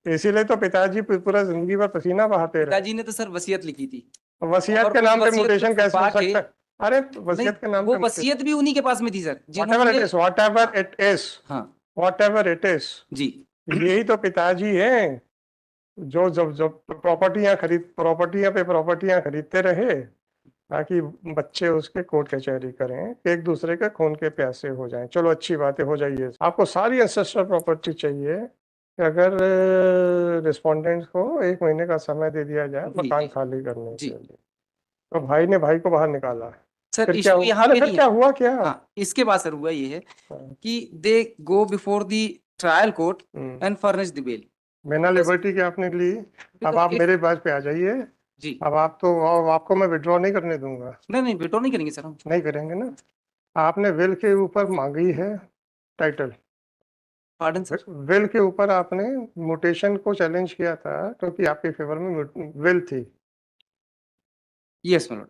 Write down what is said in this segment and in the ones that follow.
इसीलिए तो पिताजी पूरा जिंदगी भर पसीना बहाते रहे। पिताजी ने तो सर वसीयत लिखी थी, वसीयत और के उस नाम पे वसीयत को म्यूटेशन कैसे हो छुपा के, सकता है? अरे नहीं वसीयत के नाम वो पे वसीयत भी उन्हीं के पास में थी सर, whatever it जिन्होंने, is, whatever it is, हाँ whatever it is, जी, यही तो पिताजी हैं जो जब जब प्रॉपर्टियां पे प्रॉपर्टियां खरीदते रहे ताकि बच्चे उसके कोर्ट कचहरी करें, एक दूसरे के खून के प्यासे हो जाएं। चलो अच्छी बातें हो जाइए, आपको सारी एंसेस्ट्रल प्रॉपर्टी चाहिए कि अगर रिस्पोंडेंट को 1 महीने का समय दे दिया जाए जी मकान जी खाली करने जी के लिए, तो भाई ने भाई को बाहर निकाला। सर, फिर क्या इशू हुआ? यहाँ अरे पे फिर नहीं क्या है। हुआ क्या? हाँ, इसके बाद सर हुआ ये है हाँ, कि they go before the trial court hmm. And furnish the bail. बिना लिबर्टी के आपने ली। अब आप इफ मेरे बात पे आ जाइए। जी, अब आपको मैं विड्रॉ नहीं करने दूंगा। नहीं नहीं विड्रॉ नहीं करेंगे सर हम। नहीं करेंगे ना? आपने विल के ऊपर मांगी है टाइटल। Pardon sir. विल के ऊपर आपने म्यूटेशन को चैलेंज किया था क्योंकि आपके फेवर में विल थी। यस माय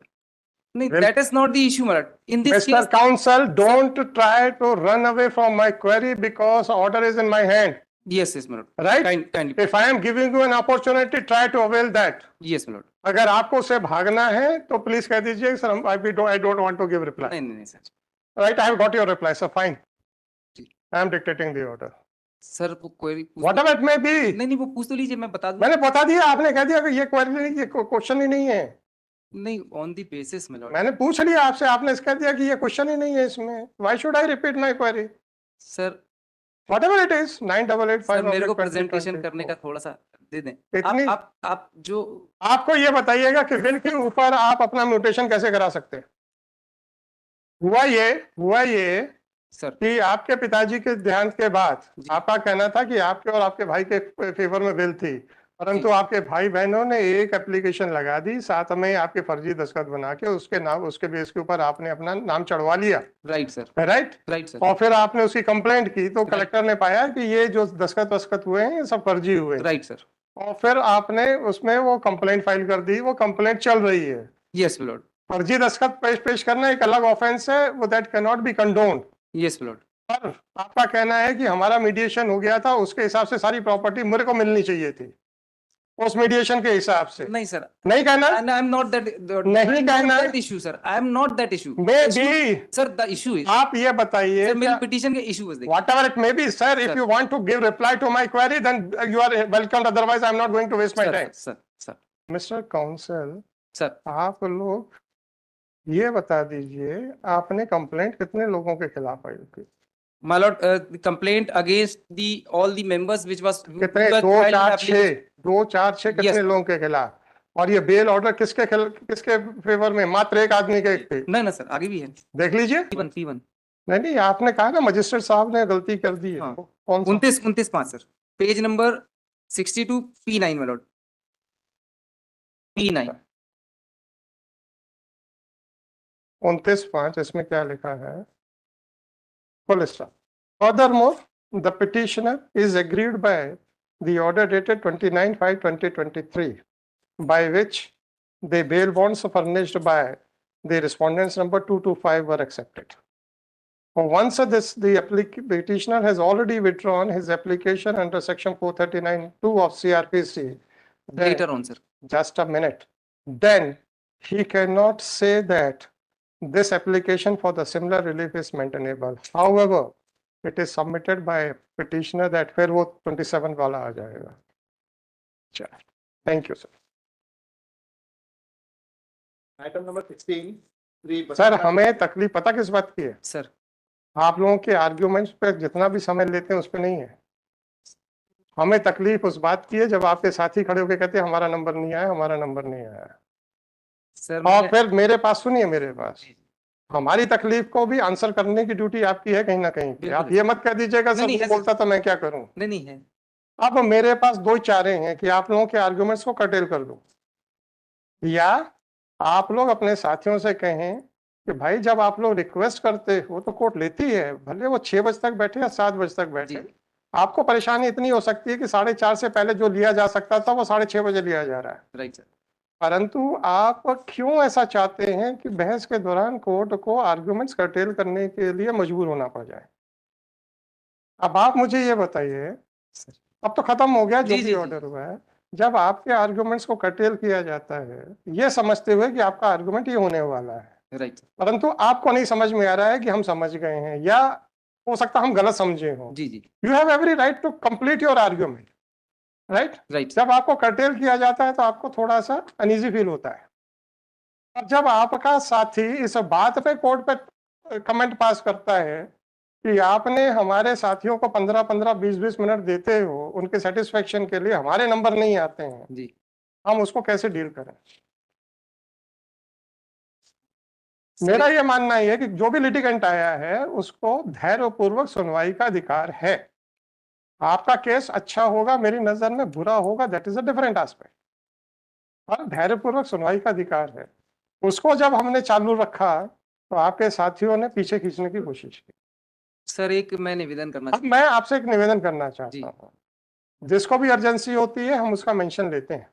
नहीं, will. That is not the issue my lord, in this mister case. Counsel, don't try to run away from my query because order is in my hand. Yes yes my lord, right? Kindly, if I am giving you an opportunity, try to avail that. Yes my lord. अगर आपको उससे भागना है तो please कह दीजिए sir, I don't want to give reply. नहीं नहीं नहीं sir. Right, I have got your reply sir, fine. जी I am dictating the order, sir, वो क्वेरी पूछ तो, व्हाटएवर इट मे बी। नहीं नहीं वो पूछ तो लीजिए, मैं बता दूं। मैंने बता दिया, आपने कह दिया कि ये क्वेरी नहीं, ये क्वेश्चन ही नहीं है। नहीं, on the basis my Lord. मैंने पूछ लिया आपसे, आपने कह दिया कि ये क्वेश्चन ही नहीं है इसमें। Why should I repeat my query? Sir, whatever it is, 9885 sir मेरे को 20 प्रेजेंटेशन करने 24। का थोड़ा सा दे दें। इतनी आप जो, आपको ये बताइएगा कि बिल के ऊपर आप अपना म्यूटेशन कैसे करा सकते हैं? हुआ ये सर कि आपके पिताजी के देहांत के बाद जी आपका कहना था कि आपके और आपके भाई के फेवर में बिल थी, परंतु जी आपके भाई बहनों ने एक एप्लीकेशन लगा दी, साथ में आपके फर्जी दस्तखत बना के उसके नाम, उसके बेस के ऊपर आपने अपना नाम चढ़वा लिया। Right sir, right? Right sir, और फिर आपने उसकी कंप्लेंट की तो राइट कलेक्टर ने पाया कि ये जो दस्तखत वस्खत हुए हैं ये सब फर्जी हुए हैं। राइट सर, और फिर आपने उसमें वो कंप्लेंट फाइल कर दी, वो कंप्लेंट चल रही है। यस माय लॉर्ड, फर्जी दस्तखत पेश करना एक अलग ऑफेंस है, वो that can not be condoned. Yes my lord. पर आपका कहना है कि हमारा मीडिएशन हो गया था, उसके हिसाब से सारी प्रॉपर्टी मेरे को मिलनी चाहिए थी, उस मीडिएशन के हिसाब से। नहीं सर, नहीं कहना? and I'm not that, नहीं कहना that issue sir, I am not that issue, may issue be. sir, the issue is आप ये बताइए, सर मेरी पिटीशन के इशू है। whatever it may be sir, if Sir. you want to give reply to my query then you are welcome, otherwise I am not going to waste my sir time. Sir sir mister counsel, sir, आप लोग ये बता दीजिए आपने complaint कितने लोगों के खिलाफ फाइल की? my lord, complaint against the all the members which was कितने? 2 4 6 कितने लोगों के खिलाफ? और ये बेल ऑर्डर किसके फेवर में? मात्र एक आदमी के थे। नहीं ना सर, आगे भी है। देख लीजिए। P1 नहीं नहीं, आपने कहा ना मजिस्ट्रेट साहब ने गलती कर दी है। हाँ, कौन सा? 29 5 sir, page number 62 P9 my lord, P9। 29 5 इसमें क्या लिखा है? Full stop. Furthermore, the petitioner is aggrieved by the order dated 29/5/2023, by which the bail bonds furnished by the respondents number 225 were accepted. Once the petitioner has already withdrawn his application under section 439(2) of CRPC, later on sir, just a minute, then he cannot say that this application for the similar relief is maintainable. However, it is submitted by petitioner that फिर वो 27 वाला आ जाएगा। चलो, thank you sir. Item number 16। Sir हमें तकलीफ पता किस बात की है? सर आप लोगों के आर्ग्यूमेंट्स पे जितना भी समय लेते हैं उस पर नहीं है। हमें तकलीफ उस बात की है जब आपके साथी खड़े होकर कहते हैं हमारा नंबर नहीं आया, हमारा नंबर नहीं आया। सर और फिर मेरे पास सुनिए, मेरे पास हमारी तकलीफ को भी आंसर करने की ड्यूटी आपकी है कहीं ना कहीं पे। आप ये मत कह दीजिएगा सर वो बोलता तो मैं क्या करूं। नहीं है। अब मेरे पास दो चारे हैं कि आप लोगों के आर्गुमेंट्स को कर्टेल कर दूं, या आप लोग अपने साथियों से कहें कि भाई जब आप लोग रिक्वेस्ट करते हो तो कोर्ट लेती है, भले वो 6 बजे तक बैठे या 7 बजे तक बैठे। आपको परेशानी इतनी हो सकती है कि 4:30 से पहले जो लिया जा सकता था वो 6:30 बजे लिया जा रहा है। Right sir. परंतु आप क्यों ऐसा चाहते हैं कि बहस के दौरान कोर्ट को आर्गुमेंट्स कर्टेल करने के लिए मजबूर होना पड़ जाए? अब आप मुझे ये बताइए अब तो खत्म हो गया जो जी, भी जी, जी। ऑर्डर हुआ है। जब आपके आर्गुमेंट्स को कर्टेल किया जाता है ये समझते हुए कि आपका आर्गुमेंट ये होने वाला है, राइट। परंतु आपको नहीं समझ में आ रहा है कि हम समझ गए हैं या हो सकता है हम गलत समझे हों, जी, जी। You have every right to complete your argument, right. Right. जब आपको कर्टेल किया जाता है तो आपको थोड़ा सा अनईजी फील होता है। और जब आपका साथी इस बात पे कोर्ट पे कमेंट पास करता है कि आपने हमारे साथियों को 15-15, 20-20 मिनट देते हो उनके सेटिस्फेक्शन के लिए, हमारे नंबर नहीं आते हैं, जी। हम उसको कैसे डील करें? सर, मेरा ये मानना है कि जो भी लिटिगेंट आया है उसको धैर्यपूर्वक सुनवाई का अधिकार है। आपका केस अच्छा होगा, मेरी नजर में बुरा होगा, that is a different aspect, पर धैर्यपूर्वक सुनवाई का अधिकार है। उसको जब हमने चालू रखा तो आपके साथियों ने पीछे खींचने की कोशिश की। सर एक मैं निवेदन करना अब मैं आपसे एक निवेदन करना जी। चाहता हूँ, जिसको भी अर्जेंसी होती है हम उसका मेंशन लेते हैं,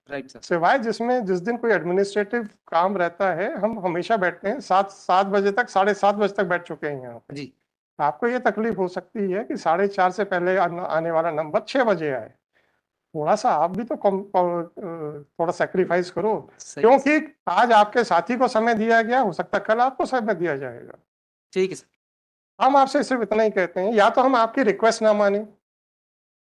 राइट सर। सिवाय जिस दिन कोई एडमिनिस्ट्रेटिव काम रहता है हम हमेशा बैठते हैं। 7 बजे तक, 7:30 बजे तक बैठ चुके हैं यहाँ पे। जी। आपको ये तकलीफ हो सकती है कि 4:30 से पहले आने वाला नंबर 6 बजे आए। थोड़ा सा आप भी तो थोड़ा सेक्रीफाइस करो, सही। क्योंकि आज आपके साथी को समय दिया गया, हो सकता है कल आपको समय दिया जाएगा। ठीक है सर। हम आपसे सिर्फ इतना ही कहते हैं, या तो हम आपकी रिक्वेस्ट ना माने,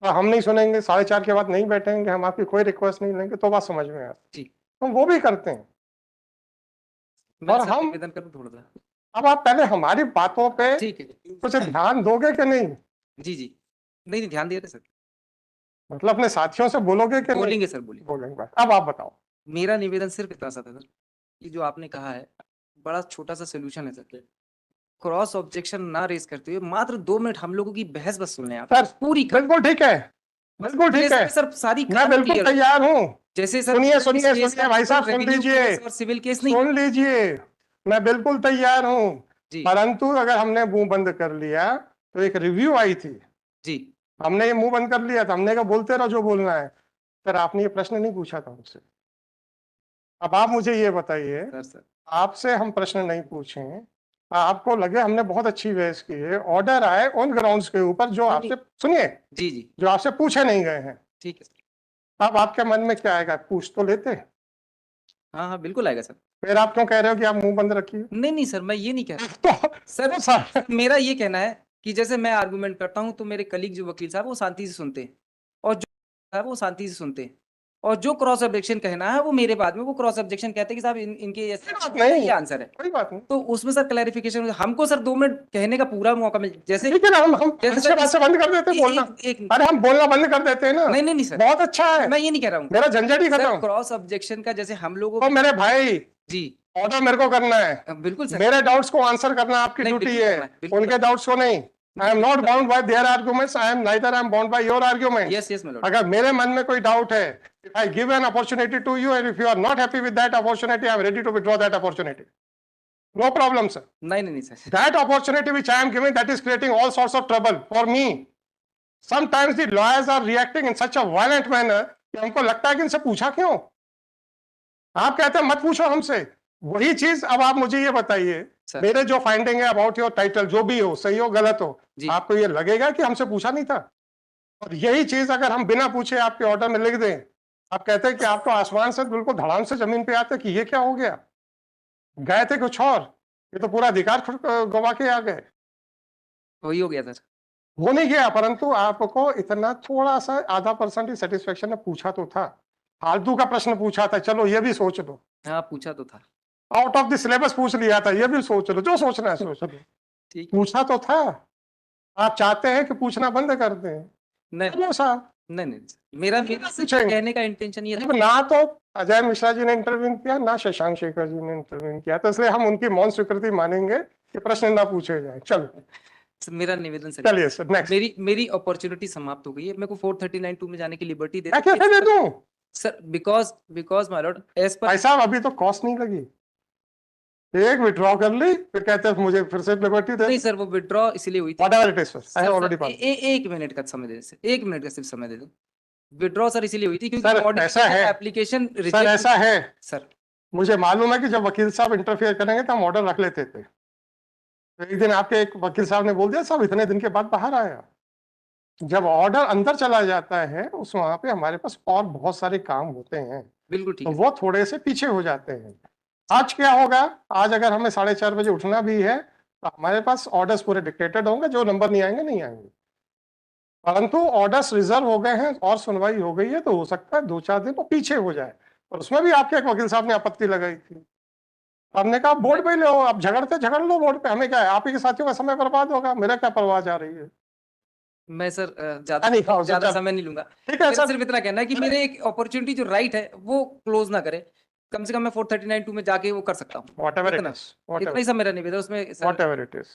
हम नहीं सुनेंगे, 4:30 के बाद नहीं बैठेंगे, हम आपकी कोई रिक्वेस्ट नहीं लेंगे, तो बात समझ में आती जी। है। हम वो भी करते हैं। मैं और सर हम, निवेदन करूँ थोड़ा सा? अब आप पहले हमारी बातों पे ठीक है। कुछ ध्यान दोगे कि नहीं? जी, जी। नहीं, नहीं ध्यान दिया था सर। मतलब अपने साथियों से बोलोगे कि नहीं? बोलेंगे सर, बोलेंगे। बोलेंगे। बस अब आप बताओ। मेरा निवेदन सिर्फ इतना सा था सर, कि जो आपने कहा है बड़ा छोटा सा सोल्यूशन है सर। क्रॉस ऑब्जेक्शन ना रेज करते हुए मात्र 2 मिनट हम लोगों की बहस बस सुन लें आप। सर पूरी बिल्कुल ठीक है, बिल्कुल ठीक है, सर सारी मैं बिल्कुल clear- तैयार हूँ। जैसे सर सुनिए केस सुनिए का सुनिए भाई साहब, सुन revenue लीजिए, केस और सिविल केस नहीं। सुन लीजिए, मैं बिल्कुल तैयार हूँ। जी। परंतु अगर हमने मुंह बंद कर लिया तो एक रिव्यू आई थी, जी। हमने ये मुंह बंद कर लिया था, हमने कहा बोलते रहो जो बोलना है। सर आपने ये प्रश्न नहीं पूछा था मुझसे। अब आप मुझे ये बताइए, सर आपसे हम प्रश्न नहीं पूछे, आपको लगे हमने बहुत अच्छी बहस की है, ऑर्डर आए उन ग्राउंड्स के ऊपर जो नहीं, आपसे, सुनिए, जी, जी। जो आपसे पूछे नहीं गए हैं, ठीक है सर। अब आपके मन में क्या आएगा? पूछ तो लेते। हाँ, हाँ बिल्कुल आएगा सर। फिर आप क्यों कह रहे हो कि आप मुंह बंद रखिए? नहीं, नहीं सर मैं ये नहीं कह रहा। तो सर सर मेरा ये कहना है कि जैसे मैं आर्गुमेंट करता हूँ तो मेरे कलीग जो वकील साहब वो शांति से सुनते हैं, और जो है वो शांति से सुनते हैं, और जो क्रॉस ऑब्जेक्शन कहना है वो मेरे बाद में वो क्रॉस ऑब्जेक्शन कहते हैं कि साहब इनके कोई बात नहीं, ये आंसर है। कोई बात नहीं, तो उसमें सर क्लैरिफिकेशन हमको सर 2 मिनट कहने का पूरा मौका मिल, जैसे ठीक है ना, हम जैसे अच्छे सर बात से बंद कर देते हैं बोलना। एक अरे हम बोलना बंद कर देते हैं ना। नहीं, नहीं, नहीं सर, बहुत अच्छा है, मैं ये नहीं कह रहा हूँ मेरा झंझट ही सर। खत्म। क्रॉस ऑब्जेक्शन का जैसे हम लोगों तो मेरे भाई, जी ऑर्डर मेरे को करना है, बिल्कुल सर। मेरे डाउट्स को आंसर करना आपकी नहीं, ड्यूटी बिल्कुल है, करना है, बिल्कुल उनके डाउट्स को नहीं। I am not bound by there arguments, I am neither I am bound by your arguments. Yes, yes my lord. अगर मेरे मन में कोई डाउट है, if I give an opportunity to you and if you are not happy with that opportunity, I am ready to withdraw that opportunity. No problem, sir. नहीं, नहीं, नहीं sir. That opportunity which I am giving, that is creating all sorts of trouble for me. Sometimes the lawyers are reacting in such a violent manner कि हमको लगता है कि इनसे पूछा क्यों? आप कहते हैं मत पूछो हमसे। वही चीज अब आप मुझे ये बताइए, सर। मेरे जो फाइंडिंग है अबाउट योर टाइटल, जो भी हो, सही हो गलत हो, जी। आपको ये लगेगा कि हमसे पूछा नहीं था? और यही चीज अगर हम बिना पूछे आपके ऑर्डर में लिख दें, आप कहते हैं कि आप तो आसमान से बिल्कुल धड़ाम से जमीन पे आते कि ये क्या हो गया, गए थे कुछ और, ये तो पूरा अधिकार गवा के आ गए। वही हो गया सर। वो नहीं गया, परंतु आपको इतना थोड़ा सा आधा % ही सेटिस्फेक्शन ने पूछा तो था, फालतू का प्रश्न पूछा था, चलो ये भी सोच लो, हाँ पूछा तो था। आउट ऑफ द सिलेबस पूछ लिया था, ये भी सोच लो, जो सोचना है सोच लो, ठीक। पूछा तो था। आप चाहते हैं कि पूछना बंद कर दें? नहीं, चलो साहब, नहीं, नहीं मेरा सिर्फ पूछेंगे। कहने का इंटेंशन ये था। अब ना तो अजय मिश्रा जी ने इंटरव्यू किया, ना शशांक शेखर जी ने इंटरव्यू किया, तो इसलिए हम उनकी मौन स्वीकृति मानेंगे कि प्रश्न ना पूछे जाए। चलो मेरा निवेदन सर, चलिए सर नेक्स्ट। मेरी अपॉर्चुनिटी समाप्त हो गई है। मेरे को 439(2) में जाने की लिबर्टी दे कैसे दे दूं? Sir, because my lord as per भाई साहब अभी तो कॉस्ट नहीं लगी, एक विड्रॉ कर ली, फिर कहते हैं मुझे फिर से लिबर्टी दे। नहीं सर, वो विड्रॉ इसलिए हुई थी। Whatever it is, I have already pass. एक मिनट का समय दे दीजिए, 1 मिनट का सिर्फ समय दे दो। विड्रॉ सर इसीलिए हुई थी सर, क्योंकि ऐसा है। एप्लीकेशन सर ऐसा है, सर मुझे मालूम है कि जब वकील साहब इंटरफेयर करेंगे तो हम ऑर्डर रख लेते थे। तो एक दिन आपके एक वकील साहब ने बोल दिया साहब इतने दिन के बाद बाहर आया, जब ऑर्डर अंदर चला जाता है उस वहां पे हमारे पास और बहुत सारे काम होते हैं, बिल्कुल ठीक तो है। वो थोड़े से पीछे हो जाते हैं। आज क्या होगा, आज अगर हमें 4:30 बजे उठना भी है तो हमारे पास ऑर्डर्स पूरे डिक्टेटेड होंगे, जो नंबर नहीं आएंगे नहीं आएंगे, परंतु ऑर्डर्स रिजर्व हो गए हैं और सुनवाई हो गई है, तो हो सकता है 2-4 दिन वो पीछे हो जाए। और उसमें भी आपके एक वकील साहब ने आपत्ति लगाई थी। हमने कहा बोर्ड पे ही लो, आप झगड़ लो बोर्ड पे, हमें क्या है, आप ही के साथियों का समय बर्बाद होगा, मेरा क्या परवाह जा रही है। मैं सर नहीं, हाँ, ज्यादा चल। समय नहीं लूंगा। ठीक है मेरा सर, सिर्फ इतना कहना है कि मेरे एक अपॉर्चुनिटी जो राइट है वो क्लोज ना करे, कम से कम मैं 439(2) में जाके वो कर सकता हूँ। वॉट एवर इट इतना इज, इतना ही सब मेरा निवेदन है उसमें sir. What ever it is.